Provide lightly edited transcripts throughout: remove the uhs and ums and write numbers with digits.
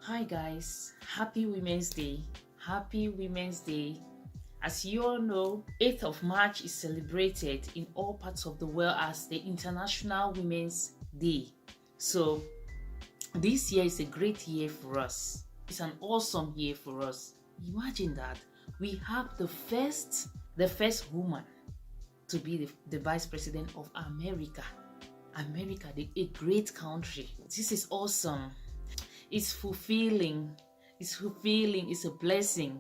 Hi guys, happy Women's Day. Happy Women's Day. As you all know, 8th of March is celebrated in all parts of the world as the International Women's Day. So this year is a great year for us. It's an awesome year for us. Imagine that we have the first woman to be the Vice President of America. America, a great country. This is awesome. It's fulfilling. It's a blessing.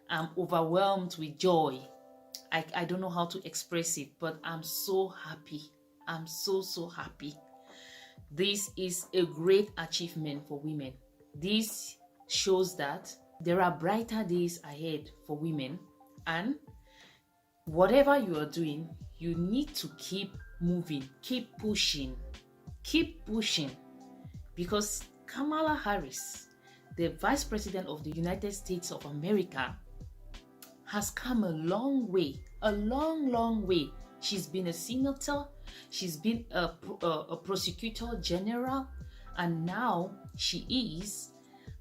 I'm overwhelmed with joy. I don't know how to express it, but I'm so happy. I'm so happy. This is a great achievement for women. This shows that there are brighter days ahead for women, and whatever you are doing, you need to keep moving, keep pushing, because Kamala Harris, the Vice President of the United States of America, has come a long way, a long way. She's been a senator, she's been a prosecutor general, and now she is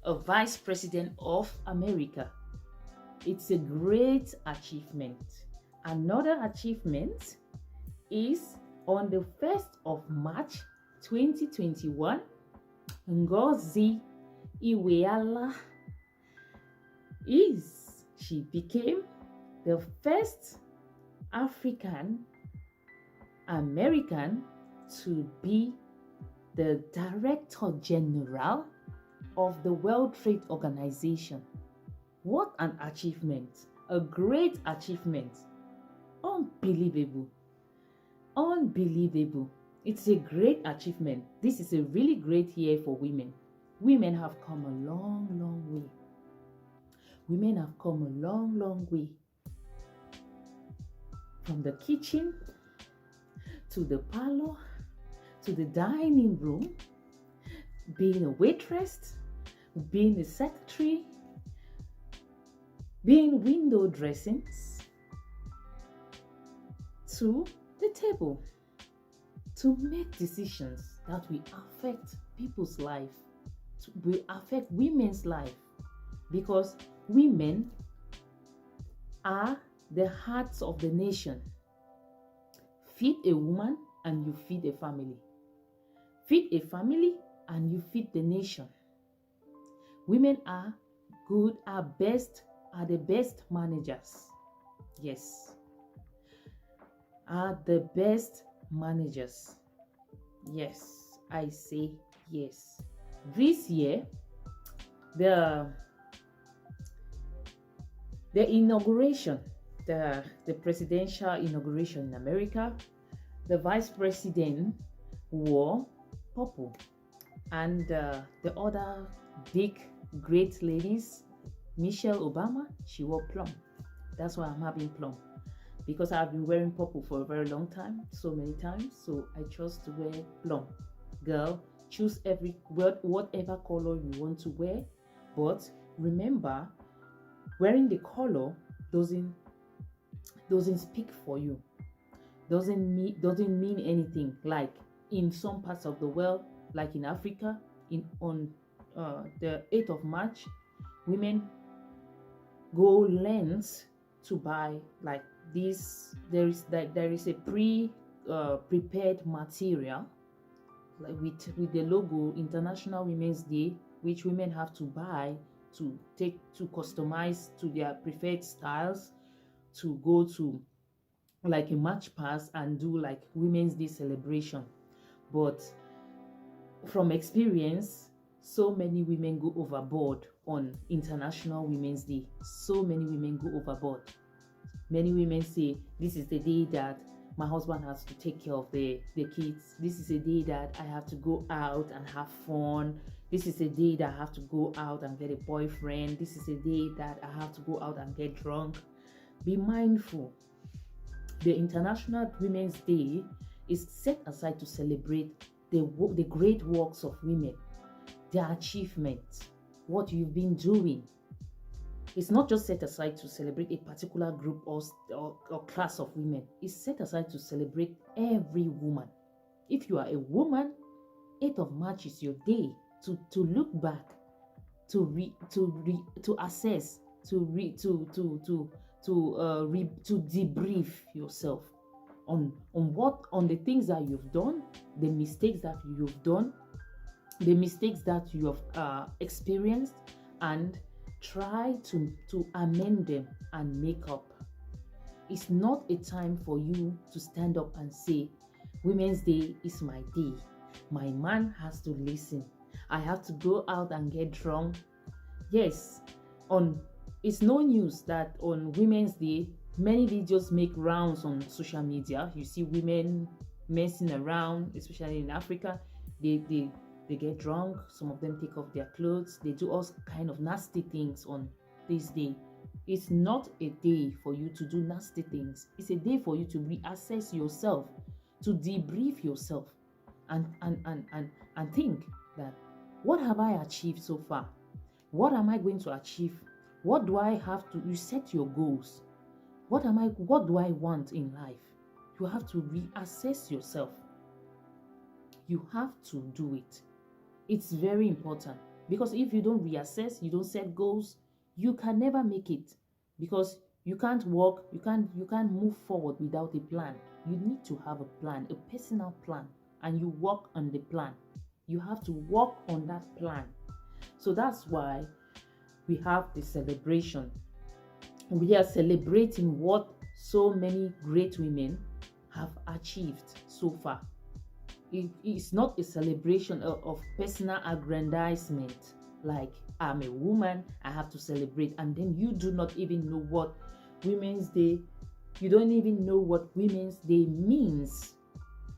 a Vice President of America. It's a great achievement. Another achievement is on the 1st of March 2021, Ngozi Iweala she became the first African American to be the Director General of the World Trade Organization. What an achievement! A great achievement. Unbelievable. It's a great achievement. This is a really great year for women. Women have come a long way. Women have come a long way. From the kitchen to the parlor to the dining room, being a waitress, being a secretary, being window dressings, to the table, to make decisions that will affect people's life, will affect women's life, because women are the hearts of the nation. Feed a woman and you feed a family. Feed a family and you feed the nation. Women are the best managers. Yes. Are the best managers. Yes, I say yes. This year, the inauguration, the presidential inauguration in America, the vice president wore purple, and the other big great ladies, Michelle Obama, she wore plum. That's why I'm having plum, because I've been wearing purple for a very long time, so many times, so I chose to wear plum. Girl, choose whatever color you want to wear, but remember, wearing the color doesn't speak for you, doesn't mean anything. Like in some parts of the world, like in Africa, on the 8th of March, women go lengths to buy like this. There is a prepared material, like with the logo International Women's Day, which women have to buy to customize to their preferred styles, to go to like a match pass and do like Women's Day celebration. But from experience, so many women go overboard on International Women's Day. So many women go overboard. Many women say, this is the day that my husband has to take care of the kids. This is a day that I have to go out and have fun. This is a day that I have to go out and get a boyfriend. This is a day that I have to go out and get drunk. Be mindful. The International Women's Day is set aside to celebrate the great works of women, their achievements, what you've been doing. It's not just set aside to celebrate a particular group or class of women. It's set aside to celebrate every woman. If you are a woman, 8th of March is your day to look back, to assess, to debrief yourself on the things that you've done, the mistakes that you've done, the mistakes that you have experienced, and try to amend them and make up. It's not a time for you to stand up and say, Women's Day is my day. My man has to listen. I have to go out and get drunk. Yes, it's no news that on Women's Day, many videos make rounds on social media. You see women messing around, especially in Africa. They get drunk. Some of them take off their clothes. They do all kind of nasty things on this day. It's not a day for you to do nasty things. It's a day for you to reassess yourself, to debrief yourself, and think that, what have I achieved so far? What am I going to achieve? What do I have to? You set your goals. What do I want in life? You have to reassess yourself. You have to do it. It's very important, because if you don't reassess, you don't set goals, you can never make it, because you can't walk, you can't move forward without a plan. You need to have a plan, a personal plan, and you work on the plan. You have to work on that plan. So that's why we have the celebration. We are celebrating what so many great women have achieved so far. It's not a celebration of personal aggrandizement, like I'm a woman, I have to celebrate, and then you do not even know what Women's Day, you don't even know what Women's Day means.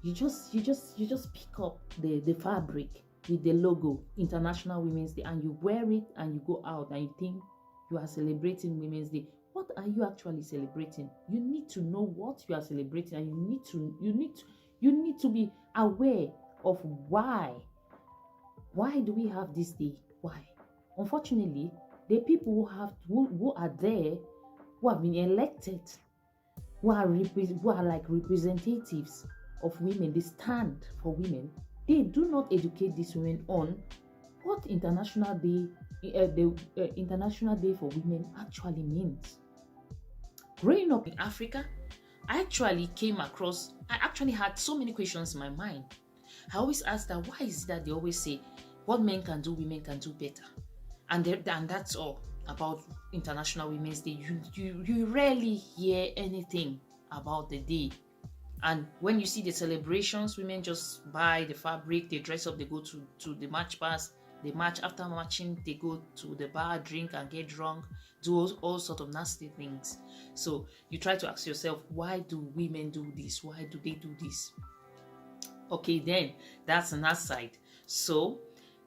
You just pick up the fabric with the logo International Women's Day, and you wear it and you go out and you think you are celebrating Women's Day. What are you actually celebrating? You need to know what you are celebrating, and you need to be aware of why. Why do we have this day? Why? Unfortunately, the people who are there, who have been elected, who are like representatives of women, they stand for women. They do not educate these women on what International Day, International Day for Women actually means. Growing up in Africa, I actually had so many questions in my mind. I always asked that, why is it that they always say what men can do, women can do better, and that's all about International Women's Day. You rarely hear anything about the day. And when you see the celebrations, women just buy the fabric, they dress up, they go to the march past, they march. After marching, they go to the bar, drink and get drunk, do all sort of nasty things. So you try to ask yourself, why do women do this? Why do they do this? Okay, then that's another side. So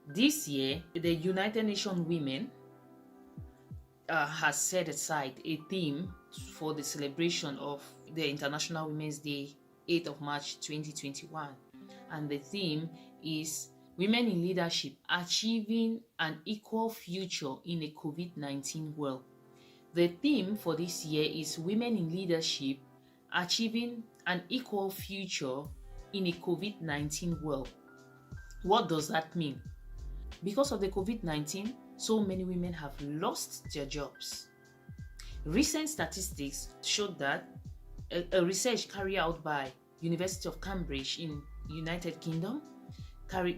this year, the United Nations Women has set aside a theme for the celebration of the International Women's Day, 8th of March 2021. And the theme is Women in Leadership, Achieving an Equal Future in a COVID-19 World. The theme for this year is Women in Leadership, Achieving an Equal Future in a COVID-19 World. What does that mean? Because of the COVID-19, so many women have lost their jobs. Recent statistics showed that a research carried out by University of Cambridge in United Kingdom,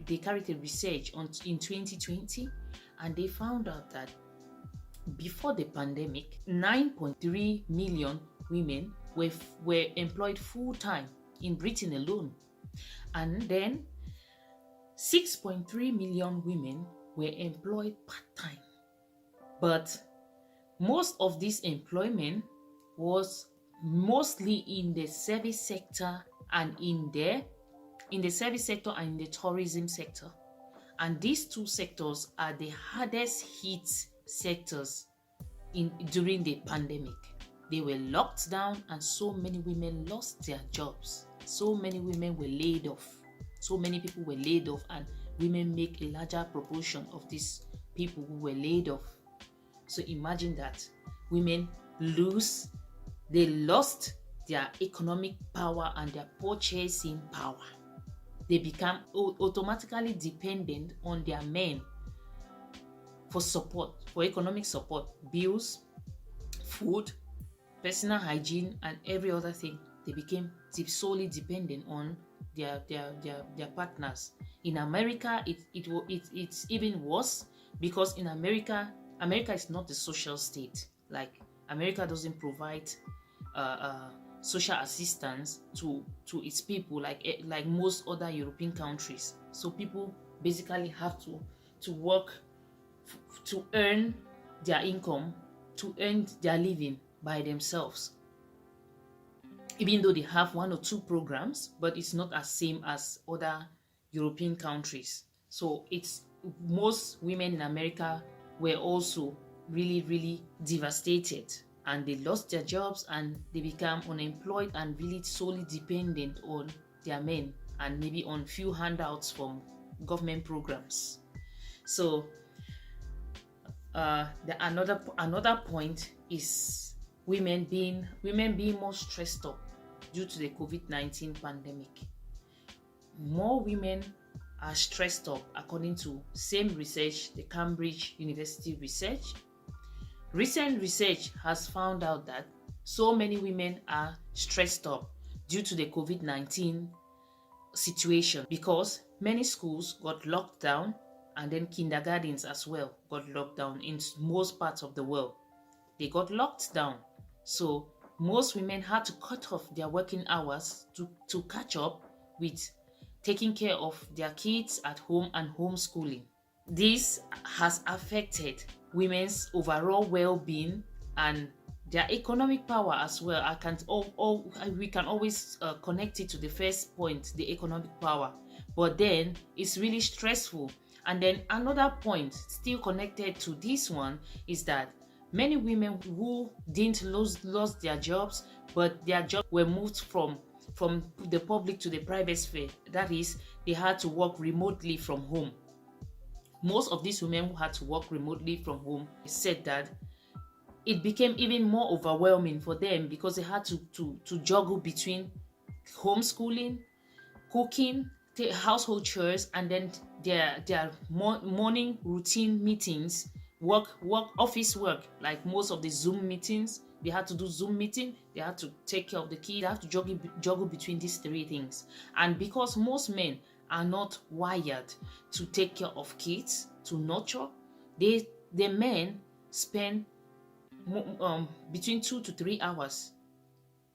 they carried a research in 2020, and they found out that before the pandemic, 9.3 million women were employed full-time in Britain alone. And then 6.3 million women were employed part-time. But most of this employment was mostly in the service sector and in the tourism sector. And these two sectors are the hardest hit sectors during the pandemic. They were locked down, and so many women lost their jobs. So many women were laid off. So many people were laid off, and women make a larger proportion of these people who were laid off. So imagine that women they lost their economic power and their purchasing power. They become automatically dependent on their men for support, for economic support, bills, food, personal hygiene, and every other thing. They became solely dependent on their partners. In America, it's even worse, because in America is not a social state. Like, America doesn't provide social assistance to its people like most other European countries. So people basically have to work to earn their income, to earn their living by themselves. Even though they have one or two programs, but it's not as same as other European countries. So it's most women in America were also really, really devastated, and they lost their jobs and they become unemployed and really solely dependent on their men and maybe on few handouts from government programs. So another point is women being more stressed up due to the COVID-19 pandemic. More women are stressed up, according to same research, the Cambridge University research. Recent research has found out that so many women are stressed up due to the COVID-19 situation, because many schools got locked down, and then kindergartens as well got locked down in most parts of the world. They got locked down. So most women had to cut off their working hours to catch up with taking care of their kids at home and homeschooling. This has affected women's overall well-being and their economic power as well. We can always connect it to the first point, the economic power. But then it's really stressful. And then another point still connected to this one is that many women who didn't lose their jobs, but their jobs were moved from the public to the private sphere. That is, they had to work remotely from home. Most of these women who had to work remotely from home said that it became even more overwhelming for them, because they had to juggle between homeschooling, cooking, household chores, and then their morning routine meetings, office work, like most of the Zoom meetings. They had to do Zoom meeting, they had to take care of the kids, they have to juggle between these three things. And because most men are not wired to take care of kids, to nurture, the men spend between 2 to 3 hours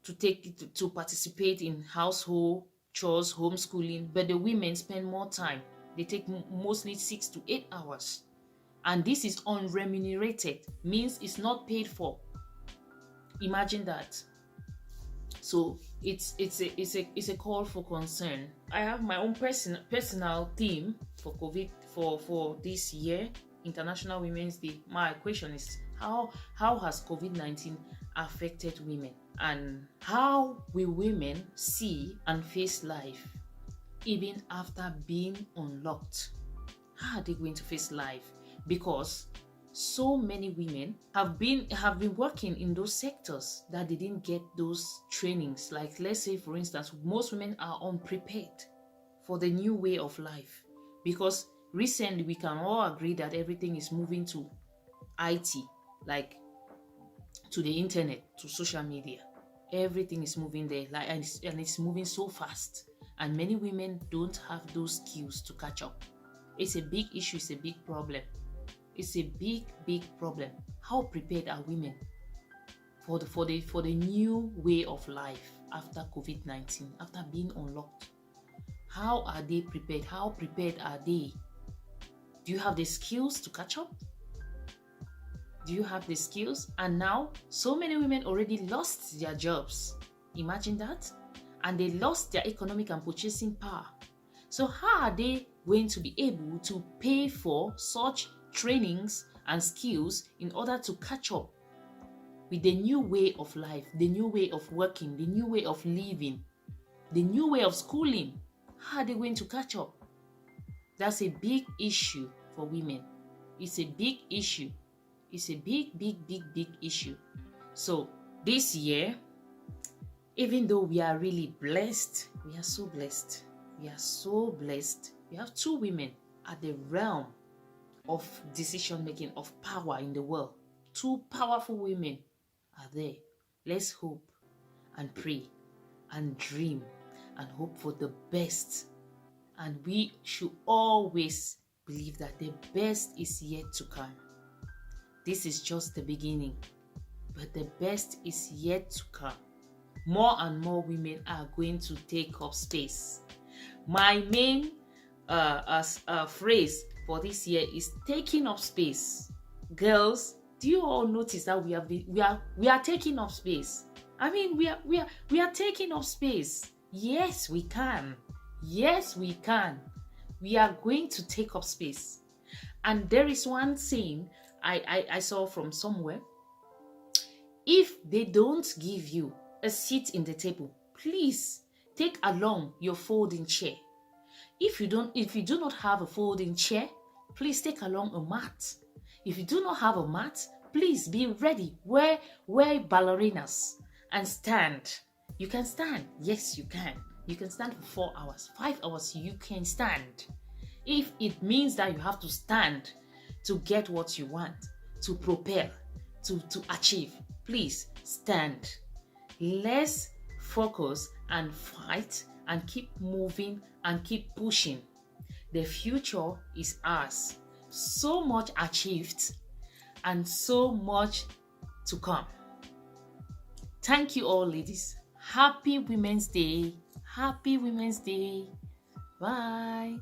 to participate in household chores, homeschooling, but the women spend more time. They take mostly 6 to 8 hours, and this is unremunerated, means it's not paid for. Imagine that. So it's a call for concern. I have my own personal theme for COVID for this year, International Women's Day. My question is, how has COVID-19 affected women, and how will women see and face life even after being unlocked? How are they going to face life? Because so many women have been working in those sectors that they didn't get those trainings. Like, let's say for instance, most women are unprepared for the new way of life, because recently we can all agree that everything is moving to IT, like to the internet, to social media. Everything is moving there, and it's moving so fast, and many women don't have those skills to catch up. It's a big issue, it's a big problem. It's a big problem. How prepared are women for the new way of life after COVID-19, after being unlocked? How are they prepared? How prepared are they? Do you have the skills to catch up? Do you have the skills? And now, so many women already lost their jobs. Imagine that. And they lost their economic and purchasing power. So how are they going to be able to pay for such trainings and skills in order to catch up with the new way of life, the new way of working, the new way of living, the new way of schooling? How are they going to catch up? That's a big issue for women. It's a big issue. It's a big, big, big, big issue. So this year, even though we are really blessed, we are so blessed. We are so blessed. We have two women at the realm of decision making, of power in the world. Two powerful women are there. Let's hope and pray and dream and hope for the best. And we should always believe that the best is yet to come. This is just the beginning, but the best is yet to come. More and more women are going to take up space. My main phrase for this year is taking up space. Girls, do you all notice that we are taking up space? I mean, we are taking up space. Yes, we can. Yes, we can. We are going to take up space. And there is one saying I saw from somewhere. If they don't give you a seat in the table, please take along your folding chair. If you do not have a folding chair, please take along a mat. If you do not have a mat, please be ready. Wear ballerinas and stand. You can stand. Yes, you can. You can stand for 4 hours, 5 hours. You can stand. If it means that you have to stand to get what you want, to propel, to achieve, please stand. Let's focus and fight and keep moving and keep pushing. The future is ours. So much achieved and so much to come. Thank you all, ladies. Happy Women's Day. Happy Women's Day. Bye.